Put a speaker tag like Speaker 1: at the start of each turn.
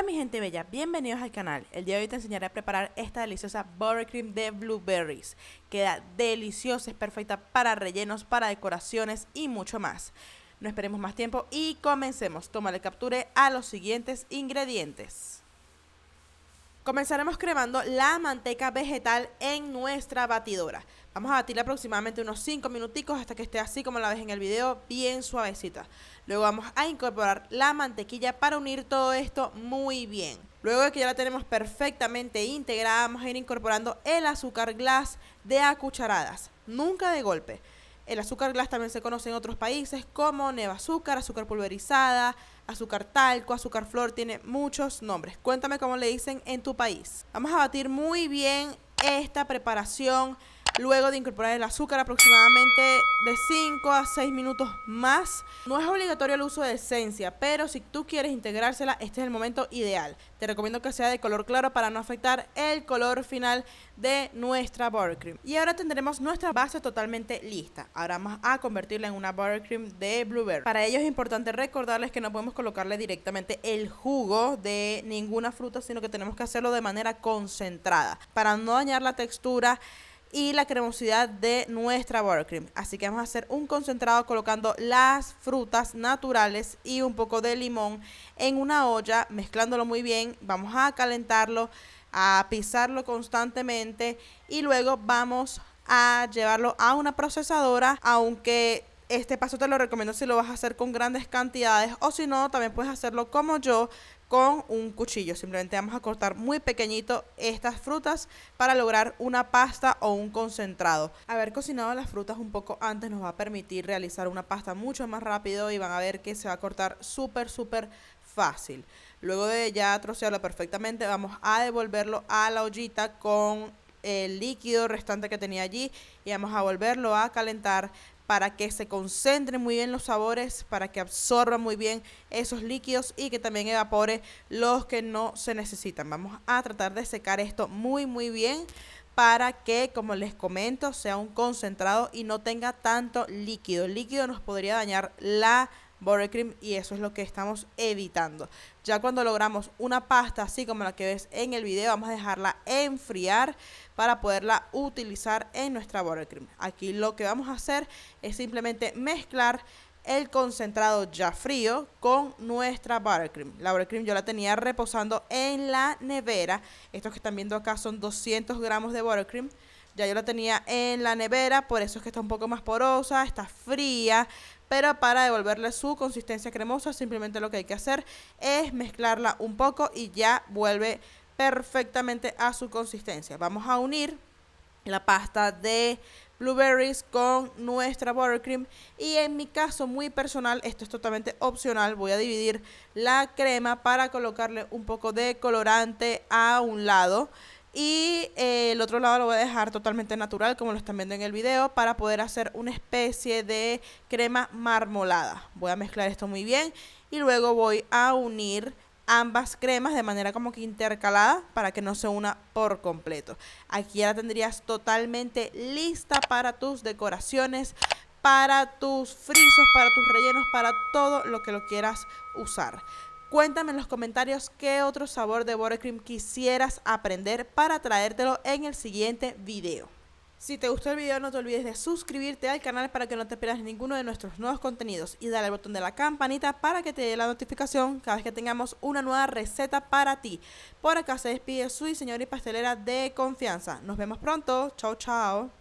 Speaker 1: Hola mi gente bella, bienvenidos al canal. El día de hoy te enseñaré a preparar esta deliciosa buttercream de blueberries. Queda deliciosa, es perfecta para rellenos, para decoraciones y mucho más. No esperemos más tiempo y comencemos. Tómale capture a los siguientes ingredientes. Comenzaremos cremando la manteca vegetal en nuestra batidora. Vamos a batirla aproximadamente unos 5 minuticos hasta que esté así como la ves en el video, bien suavecita. Luego vamos a incorporar la mantequilla para unir todo esto muy bien. Luego de que ya la tenemos perfectamente integrada, vamos a ir incorporando el azúcar glass de a cucharadas, nunca de golpe. El azúcar glass también se conoce en otros países como nevazúcar, azúcar pulverizada, azúcar talco, azúcar flor, tiene muchos nombres. Cuéntame cómo le dicen en tu país. Vamos a batir muy bien esta preparación. Luego de incorporar el azúcar aproximadamente de 5 a 6 minutos más. No es obligatorio el uso de esencia, pero si tú quieres integrársela, este es el momento ideal. Te recomiendo que sea de color claro para no afectar el color final de nuestra buttercream. Y ahora tendremos nuestra base totalmente lista. Ahora vamos a convertirla en una buttercream de blueberry. Para ello es importante recordarles que no podemos colocarle directamente el jugo de ninguna fruta, sino que tenemos que hacerlo de manera concentrada para no dañar la textura y la cremosidad de nuestra buttercream. Así que vamos a hacer un concentrado colocando las frutas naturales y un poco de limón en una olla, mezclándolo muy bien. Vamos a calentarlo, a pisarlo constantemente y luego vamos a llevarlo a una procesadora, aunque este paso te lo recomiendo si lo vas a hacer con grandes cantidades, o si no, también puedes hacerlo como yo, con un cuchillo. Simplemente vamos a cortar muy pequeñito estas frutas para lograr una pasta o un concentrado. Haber cocinado las frutas un poco antes nos va a permitir realizar una pasta mucho más rápido y van a ver que se va a cortar súper fácil. Luego de ya trocearlo perfectamente, vamos a devolverlo a la ollita con el líquido restante que tenía allí y vamos a volverlo a calentar para que se concentren muy bien los sabores, para que absorba muy bien esos líquidos y que también evapore los que no se necesitan. Vamos a tratar de secar esto muy bien para que, como les comento, sea un concentrado y no tenga tanto líquido. El líquido nos podría dañar la buttercream y eso es lo que estamos evitando. Ya cuando logramos una pasta así como la que ves en el video, vamos a dejarla enfriar para poderla utilizar en nuestra buttercream. Aquí lo que vamos a hacer es simplemente mezclar el concentrado ya frío con nuestra buttercream. La buttercream yo la tenía reposando en la nevera. Estos que están viendo acá son 200 gramos de buttercream. Ya yo la tenía en la nevera, por eso es que está un poco más porosa, está fría. Pero para devolverle su consistencia cremosa, simplemente lo que hay que hacer es mezclarla un poco y ya vuelve perfectamente a su consistencia. Vamos a unir la pasta de blueberries con nuestra buttercream y en mi caso muy personal, esto es totalmente opcional, voy a dividir la crema para colocarle un poco de colorante a un lado y el otro lado lo voy a dejar totalmente natural como lo están viendo en el video para poder hacer una especie de crema marmolada. Voy a mezclar esto muy bien y luego voy a unir ambas cremas de manera como que intercalada para que no se una por completo. Aquí ya la tendrías totalmente lista para tus decoraciones, para tus frisos, para tus rellenos, para todo lo que lo quieras usar. Cuéntame en los comentarios qué otro sabor de buttercream quisieras aprender para traértelo en el siguiente video. Si te gustó el video, no te olvides de suscribirte al canal para que no te pierdas ninguno de nuestros nuevos contenidos y dale al botón de la campanita para que te dé la notificación cada vez que tengamos una nueva receta para ti. Por acá se despide su diseñadora y pastelera de confianza. Nos vemos pronto. Chao, chao.